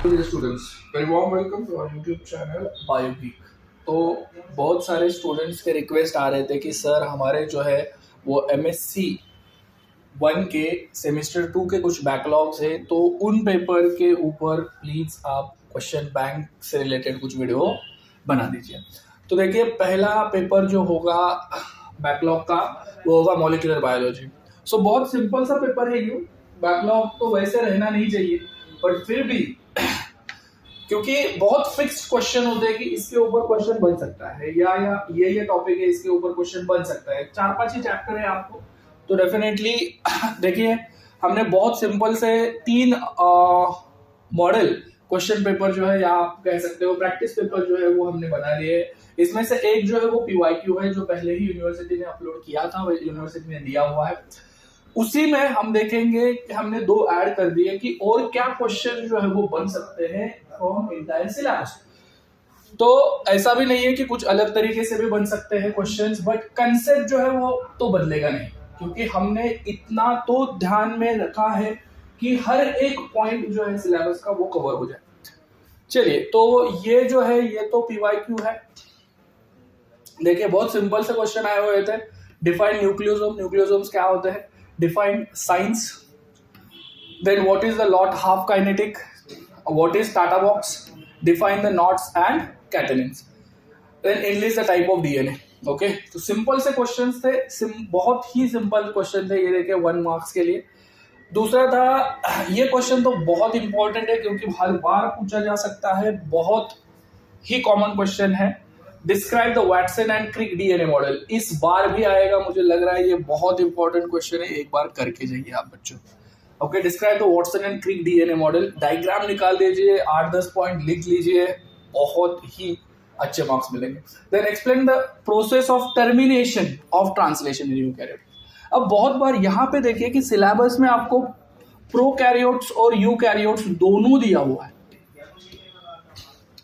तो dear students, very warm welcome to our YouTube channel Bioweek. तो बहुत सारे स्टूडेंट्स के रिक्वेस्ट आ रहे थे कि सर हमारे जो है वो MSc 1 के सेमेस्टर 2 के कुछ बैकलॉग्स है, तो उन पेपर के ऊपर प्लीज़ आप क्वेश्चन बैंक से रिलेटेड कुछ वीडियो बना दीजिए। तो देखिए, पहला पेपर जो होगा बैकलॉग का वो होगा मॉलिक्यूलर बायोलॉजी। सो बहुत सिंपल सा पेपर है। ये बैकलॉग तो वैसे रहना नहीं चाहिए, बट फिर भी क्योंकि बहुत फिक्स्ड क्वेश्चन होते हैं कि इसके ऊपर क्वेश्चन बन सकता है या ये टॉपिक है, इसके ऊपर क्वेश्चन बन सकता है। 4-5 ही चैप्टर है आपको, तो डेफिनेटली देखिए हमने बहुत सिंपल से 3 मॉडल क्वेश्चन पेपर जो है, या आप कह सकते हो प्रैक्टिस पेपर जो है वो हमने बना लिए। इसमें से एक जो है वो PYQ है, जो पहले ही यूनिवर्सिटी ने अपलोड किया था, यूनिवर्सिटी ने दिया हुआ है। उसी में हम देखेंगे कि हमने 2 ऐड कर दिए कि और क्या क्वेश्चन जो है वो बन सकते हैं फ्रॉम इंटायर सिलेबस। तो ऐसा भी नहीं है कि कुछ अलग तरीके से भी बन सकते हैं क्वेश्चंस, बट कंसेप्ट जो है वो तो बदलेगा नहीं, क्योंकि हमने इतना तो ध्यान में रखा है कि हर एक पॉइंट जो है सिलेबस का वो कवर हो जाए। चलिए, तो ये जो है ये तो PYQ है। देखिए, बहुत सिंपल से क्वेश्चन आए हुए थे। डिफाइन न्यूक्लियोसोम, न्यूक्लियोसोम्स क्या होते हैं, define science, then what is the lot half kinetic, what is TATA box, define the knots and catenanes, then enlist the type of DNA। Okay, तो सिंपल से questions थे, बहुत ही सिंपल क्वेश्चन थे ये। देखिए 1 मार्क्स के लिए। दूसरा था, ये क्वेश्चन तो बहुत इंपॉर्टेंट है क्योंकि हर बार पूछा जा सकता है, बहुत ही कॉमन क्वेश्चन है। Describe the Watson and Crick DNA model. इस बार भी आएगा, मुझे लग रहा है ये बहुत इंपॉर्टेंट क्वेश्चन है, एक बार करके जाइए आप बच्चों। Okay, describe the Watson and Crick DNA model. Diagram निकाल दीजिए, 8-10 पॉइंट लिख लीजिए, बहुत ही अच्छे मार्क्स मिलेंगे। Then explain the process of termination of translation in eukaryote. अब बहुत बार यहाँ पे देखिए कि सिलेबस में आपको प्रोकैरियोट्स और यूकैरियोट्स दोनों दिया हुआ है,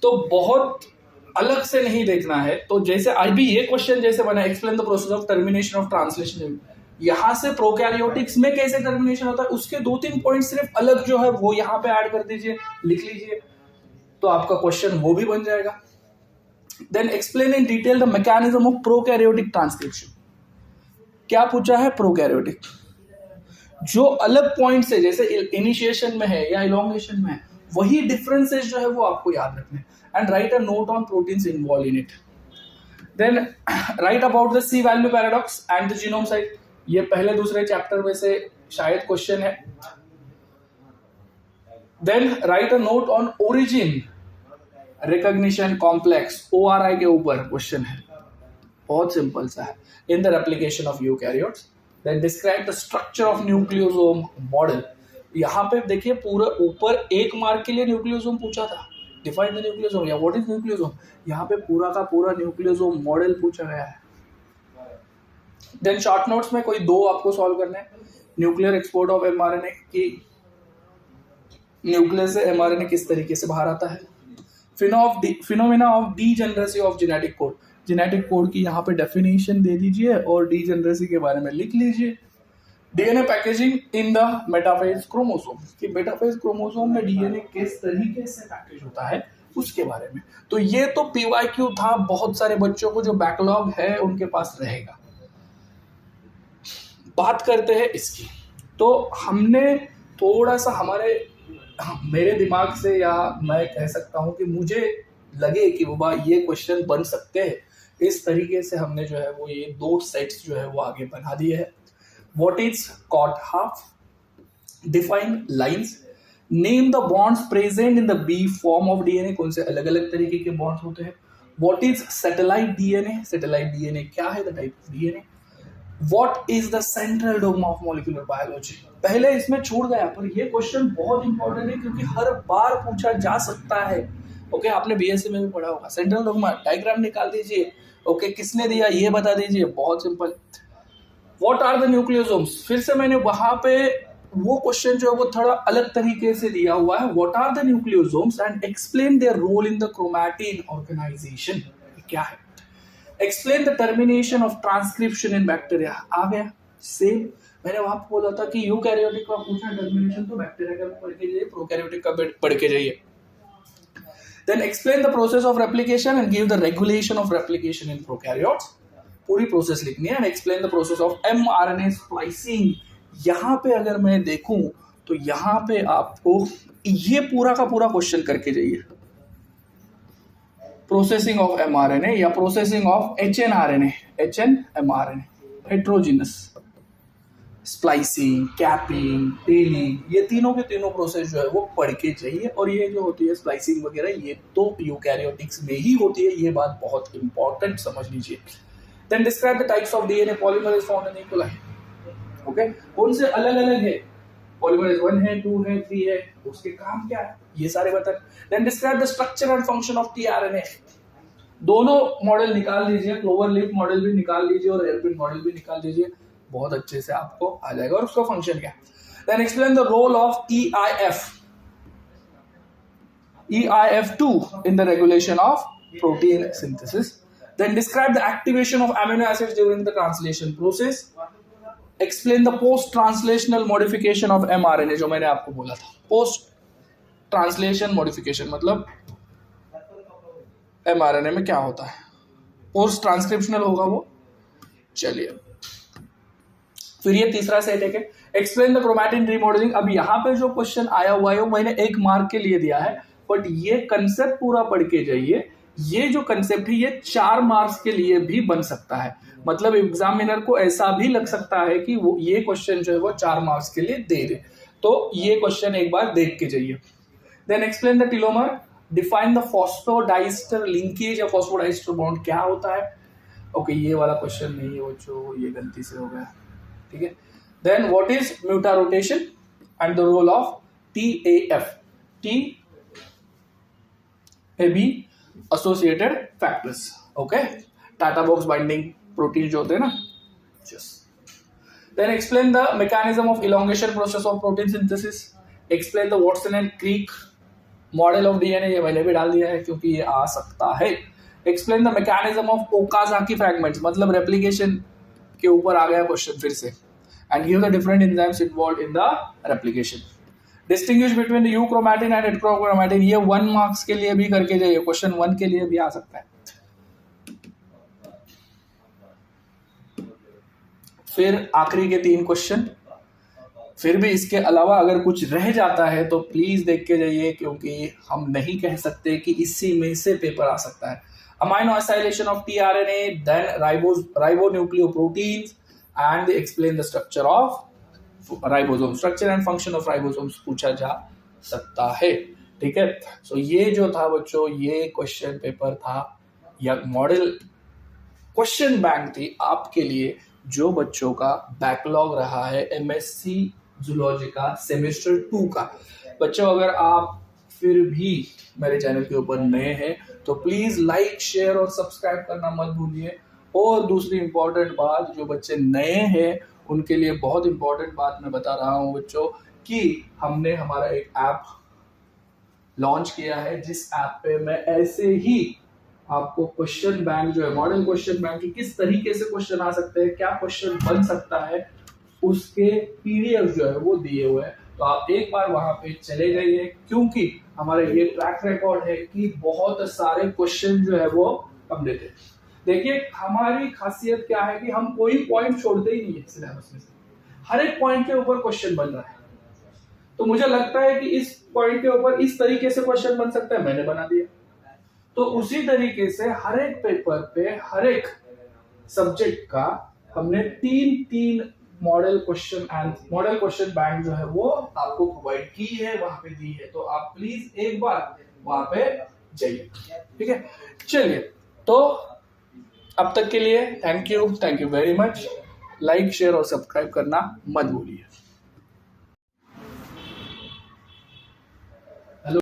तो बहुत अलग से नहीं देखना है। तो जैसे अभी ये क्वेश्चन जैसे बना, explain the process of termination of translation, यहां से प्रोकैरियोटिक्स में कैसे टर्मिनेशन होता है उसके 2-3 पॉइंट सिर्फ अलग जो है वो यहां पे ऐड कर दीजिए, लिख लीजिए, तो आपका क्वेश्चन वो भी बन जाएगा। Then explain in detail the mechanism of prokaryotic transcription. क्या पूछा है, प्रोकैरियोटिक जो अलग पॉइंट से, जैसे इनिशिएशन में है या इलोंगेशन में है, वही डिफरेंसेस जो है वो आपको याद रखने। And write a note on proteins involve in it. Then write about the C value paradox and the genome size. ये पहले दूसरे चैप्टर में से शायद क्वेश्चन है। Then write a note on origin recognition complex, ORI के ऊपर question है, बहुत सिंपल सा है, in the replication of eukaryotes. Then describe the structure of nucleosome model. यहाँ पे देखिए पूरा ऊपर 1 मार्क के लिए न्यूक्लियोसोम पूछा था, डिफाइन द न्यूक्लियोसोम या व्हाट इज न्यूक्लियोसोम। यहाँ पे पूरा का पूरा न्यूक्लियोसोम मॉडल पूछा गया है। देन शॉर्ट नोट्स में कोई 2 आपको सॉल्व करने हैं। न्यूक्लियर एक्सपोर्ट ऑफ mRNA की, न्यूक्लियस से mRNA किस तरीके से बाहर आता है। Phenomena of degeneracy of genetic code, genetic code की यहाँ पे डेफिनेशन दे दीजिए और डीजेनरेसी के बारे में लिख लीजिए। DNA packaging in the metaphase chromosome, कि मेटाफेज क्रोमोसोम में DNA किस तरीके से पैकेज होता है उसके बारे में। तो ये तो PYQ था, बहुत सारे बच्चों को जो बैकलॉग है उनके पास रहेगा। बात करते हैं इसकी। तो हमने थोड़ा सा मेरे दिमाग से, या मैं कह सकता हूं कि मुझे लगे कि बाबा ये क्वेश्चन बन सकते हैं, इस तरीके से हमने जो है वो ये 2 सेट्स जो है वो आगे बना दिए हैं। What is cot half, define lines, name the bonds present in the B form of DNA, कौन से अलग अलग तरीके के बॉन्ड्स होते हैं। What is satellite DNA, satellite DNA क्या है, the type of DNA। What is the central dogma of molecular biology? पहले इसमें छूट गया, पर ये क्वेश्चन बहुत इंपॉर्टेंट है क्योंकि हर बार पूछा जा सकता है। ओके, आपने BSc में भी पढ़ा होगा। सेंट्रल डोगमा, डायग्राम निकाल दीजिए। ओके, किसने दिया ये बता दीजिए, बहुत simple. What are the nucleosomes, फिर से मैंने वहां पे वो क्वेश्चन जो है वो थोड़ा अलग तरीके से दिया हुआ है। What are the nucleosomes and explain their role in the chromatin organisation, क्या है। Explain the termination of transcription in bacteria, आ गया सेम। मैंने वहां पे बोला था कि यूकैरियोटिक का पूछा टर्मिनेशन तो बैक्टीरिया का पढ़ के जाइए, प्रोकैरियोटिक का पढ़ के जाइए। Then explain the process of replication and give the regulation of replication in prokaryotes, पूरी प्रोसेस लिखनी है। And explain the process of mRNA splicing. यहाँ पे अगर मैं देखूं तो यहाँ पे आपको ये पूरा का पूरा क्वेश्चन करके जाइए, प्रोसेसिंग ऑफ mRNA या processing of hnRNA, hnmRNA, heterogeneous, splicing, capping, telling, ये तीनों के तीनों प्रोसेस जो है वो पढ़ के चाहिए। और ये जो होती है स्प्लाइसिंग वगैरह, ये तो यूकैरियोटिक्स में ही होती है, ये बात बहुत इंपॉर्टेंट समझ लीजिए। Then describe the types of DNA polymerase found in E coli. Okay, कौन से अलग अलग है, पॉलीमरेज 1 है, 2 है, 3 है, उसके काम क्या है, ये सारे बता। Then describe the structure and function of tRNA. दोनों मॉडल निकाल लीजिए, क्लोवर लीफ मॉडल भी निकाल लीजिए और हेयरपिन मॉडल भी निकाल लीजिए, बहुत अच्छे से आपको आ जाएगा। और उसका फंक्शन क्या है। Then explain the role of EIF2 in the regulation of protein synthesis. Then describe the activation of amino acids during the translation process. Explain the post-translational modification of mRNA, जो मैंने आपको बोला था। post-translation modification मतलब mRNA में क्या होता है, post-transcriptional होगा वो। चलिए, फिर ये तीसरा सेट है, एक्सप्लेन द क्रोमैटिन रीमॉडलिंग। अब यहाँ पे जो क्वेश्चन आया हुआ है वो मैंने 1 मार्क के लिए दिया है, बट ये कंसेप्ट पूरा पढ़ के जाइए। ये जो कंसेप्ट है ये 4 मार्क्स के लिए भी बन सकता है, मतलब एग्जामिनर को ऐसा भी लग सकता है कि वो ये क्वेश्चन जो है वो 4 मार्क्स के लिए दे दे, तो ये क्वेश्चन एक बार देख के जाइए। Then explain the telomere, define the phosphodiester linkage या फॉस्फोडाइस्टर बॉन्ड क्या होता है। ओके, ये वाला क्वेश्चन नहीं है वो, जो ये गलती से हो गया, ठीक है। Then what is mutarotation and the role of TAF, TAB associated factors. Okay, TATA box binding protein जो होते हैं ना, then explain the mechanism of elongation process of protein synthesis. Explain the Watson and Crick model of DNA, ये मैंने भी डाल दिया है क्योंकि ये आ सकता है। Explain the mechanism of Okazaki fragments, मतलब रेप्लिकेशन के ऊपर आ गया क्वेश्चन फिर से। And give the different enzymes involved in the replication. Distinguish between the euchromatin and heterochromatin, ये 1 मार्क्स के लिए भी करके जाइए, क्वेश्चन 1 के लिए भी आ सकता है। फिर आखिरी के 3 क्वेश्चन, फिर भी इसके अलावा अगर कुछ रह जाता है तो प्लीज देख के जाइए, क्योंकि हम नहीं कह सकते कि इसी में से पेपर आ सकता है। Amino acylation of tRNA, then ribonucleoproteins and explain the structure of ribosome, structure and function of ribosomes पूछा जा सकता है, ठीक है। सो ये जो था बच्चों, ये क्वेश्चन पेपर था या मॉडल क्वेश्चन बैंक थी आपके लिए, जो बच्चों का बैकलॉग रहा है MSc जूलॉजी का सेमेस्टर 2 का। बच्चों, अगर आप फिर भी मेरे चैनल के ऊपर नए हैं तो प्लीज लाइक, शेयर और सब्सक्राइब करना मत भूलिए। और दूसरी इंपॉर्टेंट बात, जो बच्चे नए हैं उनके लिए बहुत इंपॉर्टेंट बात मैं बता रहा हूं बच्चों, कि हमने हमारा एक ऐप लॉन्च किया है, जिस ऐप पे मैं ऐसे ही आपको क्वेश्चन बैंक जो है, मॉडल क्वेश्चन बैंक की किस तरीके से क्वेश्चन आ सकते हैं, क्या क्वेश्चन बन सकता है, उसके PDF जो है वो दिए हुए हैं। तो आप एक बार वहां पे चले जाइए, क्योंकि हमारा ये ट्रैक रिकॉर्ड है कि बहुत सारे क्वेश्चन जो है वो हम देते हैं। देखिए, हमारी खासियत क्या है कि हम कोई पॉइंट छोड़ते ही नहीं है सिलेबस में से, हर एक पॉइंट के ऊपर क्वेश्चन बन रहा है। तो मुझे लगता है कि इस पॉइंट के ऊपर इस तरीके से क्वेश्चन बन सकता है, मैंने बना दिया। तो उसी तरीके से हर एक पेपर पे, हर एक सब्जेक्ट का हमने 3 मॉडल क्वेश्चन बैंक जो है वो आपको प्रोवाइड की है, वहां पे दी है। तो आप प्लीज एक बार वहां पे जाइए, ठीक है। चलिए, तो अब तक के लिए thank you very much. Like, share और सब्सक्राइब करना मत भूलिए।